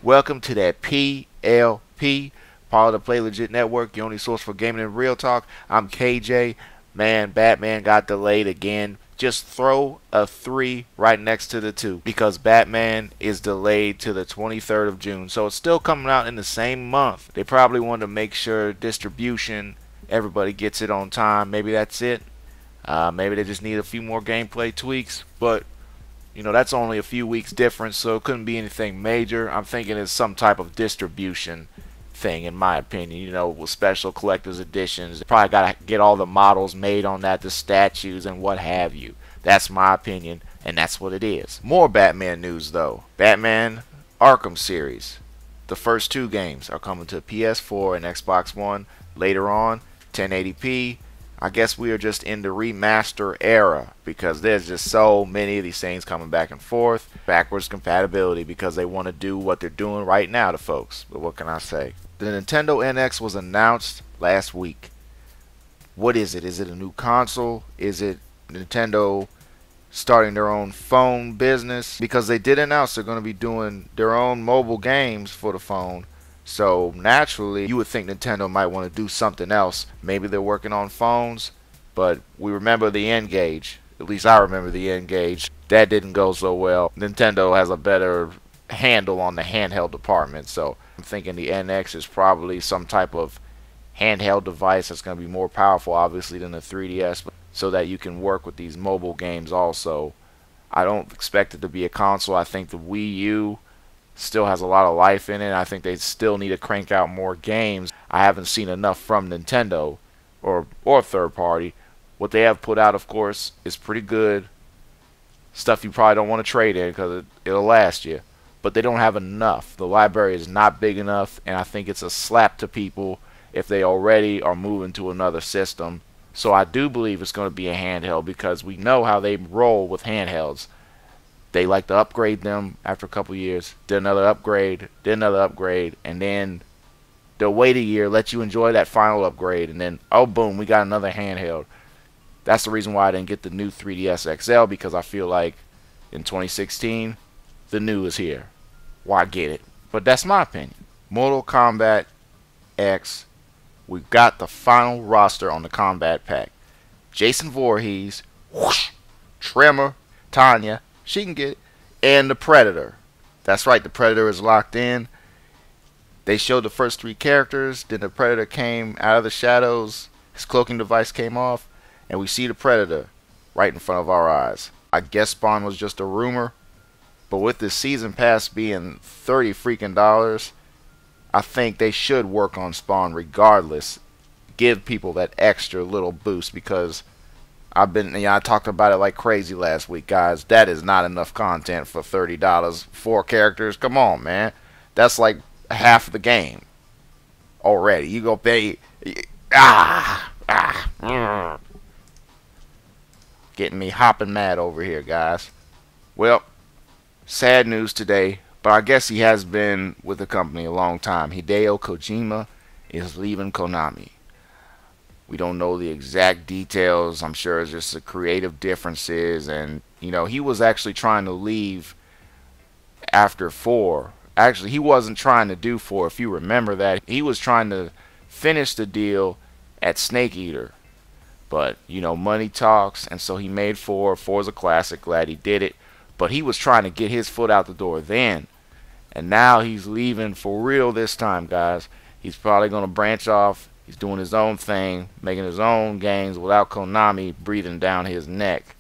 Welcome to that PLP, part of the Play Legit Network, your only source for gaming and real talk. I'm KJ. Man, Batman got delayed again. Just throw a 3 right next to the 2 because Batman is delayed to the 23rd of June. So it's still coming out in the same month. They probably want to make sure distribution, everybody gets it on time. Maybe that's it. Maybe they just need a few more gameplay tweaks. But that's only a few weeks difference, so it couldn't be anything major. I'm thinking it's some type of distribution thing, in my opinion, with special collector's editions. Probably got to get all the models made on that, the statues and what have you. That's my opinion, and that's what it is. More Batman news, though. Batman Arkham series. The first 2 games are coming to PS4 and Xbox One later on, 1080p. I guess we are just in the remaster era because there's just so many of these things coming back and forth. Backwards compatibility because they want to do what they're doing right now to folks. But what can I say? The Nintendo NX was announced last week. What is it? Is it a new console? Is it Nintendo starting their own phone business? Because they did announce they're going to be doing their own mobile games for the phone. So naturally, you would think Nintendo might want to do something else. Maybe they're working on phones, but we remember the N-Gage. At least I remember the N-Gage. That didn't go so well. Nintendo has a better handle on the handheld department, so I'm thinking the NX is probably some type of handheld device that's going to be more powerful, obviously, than the 3DS, so that you can work with these mobile games also. I don't expect it to be a console. I think the Wii U still has a lot of life in it. I think they still need to crank out more games. I haven't seen enough from Nintendo or third party. What they have put out, of course, is pretty good. Stuff you probably don't want to trade in because it'll last you. But they don't have enough. The library is not big enough, and I think it's a slap to people if they already are moving to another system. So I do believe it's going to be a handheld because we know how they roll with handhelds. They like to upgrade them after a couple years, then another upgrade, and then they'll wait a year, let you enjoy that final upgrade, and then, oh boom, we got another handheld. That's the reason why I didn't get the new 3DS XL, because I feel like in 2016, the new is here. Why get it? But that's my opinion. Mortal Kombat X, we've got the final roster on the Combat Pack. Jason Voorhees, whoosh, Tremor, Tanya, she can get it. And the Predator. That's right, the Predator is locked in. They showed the first 3 characters. Then the Predator came out of the shadows. His cloaking device came off. And we see the Predator right in front of our eyes. I guess Spawn was just a rumor. But with this season pass being $30 freaking, I think they should work on Spawn regardless. Give people that extra little boost because I talked about it like crazy last week, guys. That is not enough content for $30. 4 characters, come on, man. That's like half of the game already. You go pay. Getting me hopping mad over here, guys. Well, sad news today, but I guess he has been with the company a long time. Hideo Kojima is leaving Konami. We don't know the exact details. I'm sure it's just the creative differences. And, he was actually trying to leave after 4. Actually, he wasn't trying to do 4, if you remember that. He was trying to finish the deal at Snake Eater. But, money talks. And so he made 4. 4 is a classic. Glad he did it. But he was trying to get his foot out the door then. And now he's leaving for real this time, guys. He's probably going to branch off. He's doing his own thing, making his own games without Konami breathing down his neck,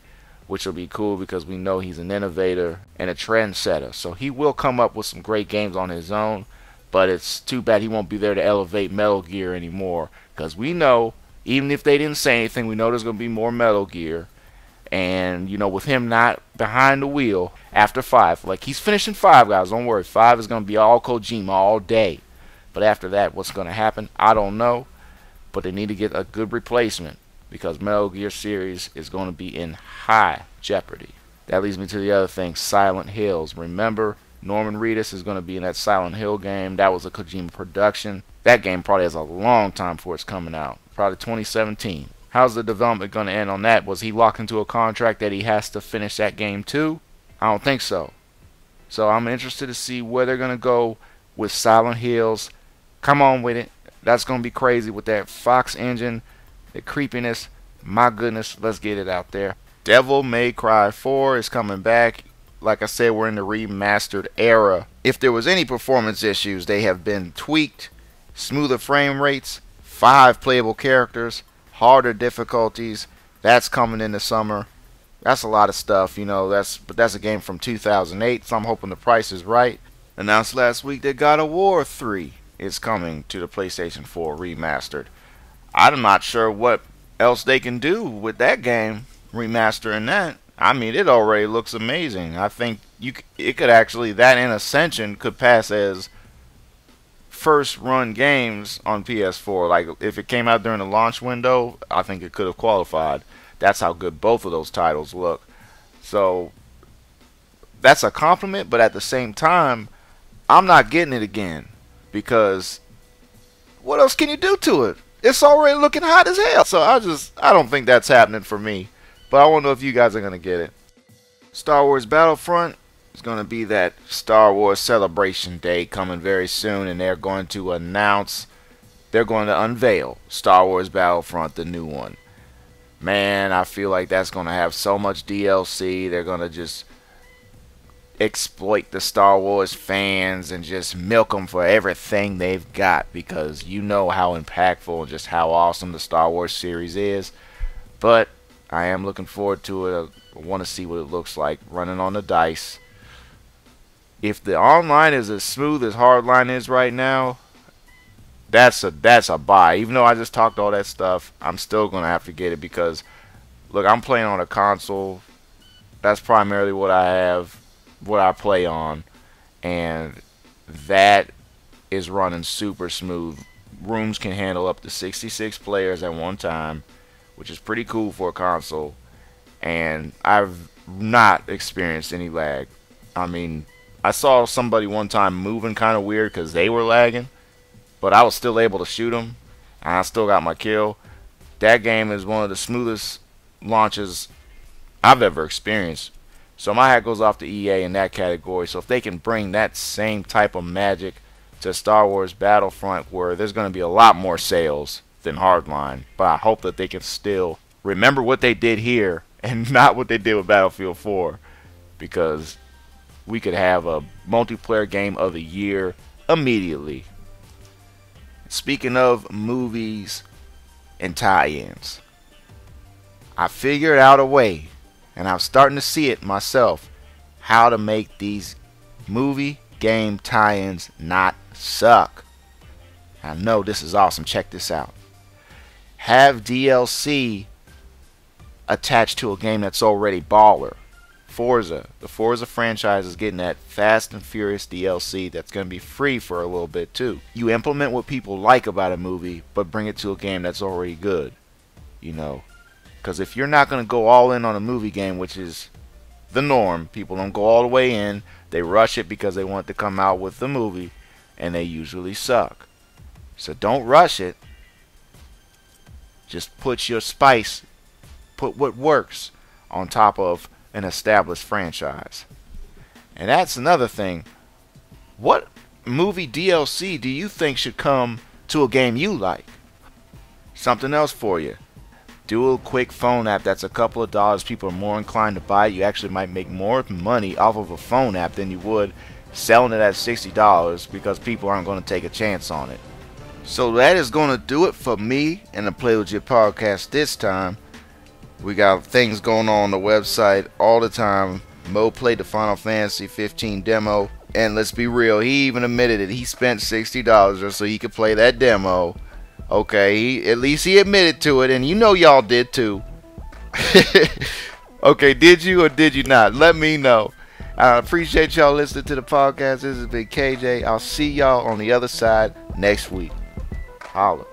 which will be cool because we know he's an innovator and a trendsetter. So he will come up with some great games on his own, but it's too bad he won't be there to elevate Metal Gear anymore because we know, even if they didn't say anything, we know there's going to be more Metal Gear. And, with him not behind the wheel after 5, like he's finishing 5, guys, don't worry. 5 is going to be all Kojima all day. But after that, what's going to happen? I don't know. But they need to get a good replacement because Metal Gear series is going to be in high jeopardy. That leads me to the other thing, Silent Hills. Remember, Norman Reedus is going to be in that Silent Hill game. That was a Kojima production. That game probably has a long time before it's coming out. Probably 2017. How's the development going to end on that? Was he locked into a contract that he has to finish that game too? I don't think so. So I'm interested to see where they're going to go with Silent Hills. Come on with it. That's going to be crazy with that Fox engine, the creepiness. My goodness, let's get it out there. Devil May Cry 4 is coming back. Like I said, we're in the remastered era. If there was any performance issues, they have been tweaked. Smoother frame rates, 5 playable characters, harder difficulties. That's coming in the summer. That's a lot of stuff, you know. But that's a game from 2008, so I'm hoping the price is right. Announced last week that God of War 3 is coming to the PlayStation 4 remastered. I'm not sure what else they can do with that game, remastering that. I mean, it already looks amazing. I think it could actually, that and Ascension could pass as first run games on PS4. Like, if it came out during the launch window, I think it could have qualified. That's how good both of those titles look. So that's a compliment, but at the same time, I'm not getting it again, because what else can you do to it? It's already looking hot as hell. So I don't think that's happening for me. But I want to know if you guys are going to get it. Star Wars Battlefront is going to be that Star Wars Celebration Day coming very soon, and they're going to unveil Star Wars Battlefront, the new one. Man, I feel like that's going to have so much DLC. They're going to just exploit the Star Wars fans and just milk them for everything they've got, because you know how impactful and just how awesome the Star Wars series is. But I am looking forward to it. I want to see what it looks like running on the dice. If the online is as smooth as hardline is right now, that's a buy. Even though I just talked all that stuff, I'm still going to have to get it, because look, I'm playing on a console. That's primarily what I play on, and that is running super smooth. Rooms can handle up to 66 players at one time, which is pretty cool for a console, and I've not experienced any lag. I mean, I saw somebody one time moving kind of weird because they were lagging, but I was still able to shoot them, and I still got my kill. That game is one of the smoothest launches I've ever experienced. So my hat goes off to EA in that category. So if they can bring that same type of magic to Star Wars Battlefront, where there's going to be a lot more sales than hardline, but I hope that they can still remember what they did here and not what they did with Battlefield 4, because we could have a multiplayer game of the year immediately. Speaking of movies and tie-ins, I figured out a way, and I'm starting to see it myself, how to make these movie game tie-ins not suck. I know this is awesome. Check this out. Have DLC attached to a game that's already baller. Forza. The Forza franchise is getting that Fast and Furious DLC that's going to be free for a little bit too. You implement what people like about a movie, but bring it to a game that's already good. You know, because if you're not going to go all in on a movie game, which is the norm, people don't go all the way in. They rush it because they want to come out with the movie, and they usually suck. So don't rush it. Just put your spice, put what works on top of an established franchise. And that's another thing. What movie DLC do you think should come to a game you like? Something else for you. Do a quick phone app that's a couple of dollars. People are more inclined to buy it. You actually might make more money off of a phone app than you would selling it at $60, because people aren't going to take a chance on it. So that is going to do it for me and the Play Legit podcast this time. We got things going on the website all the time. Mo played the Final Fantasy 15 demo, and let's be real, he even admitted it. He spent $60 just so he could play that demo. Okay, at least he admitted to it, and you know y'all did too. Okay, did you or did you not? Let me know. I appreciate y'all listening to the podcast. This has been KJ. I'll see y'all on the other side next week. Holla.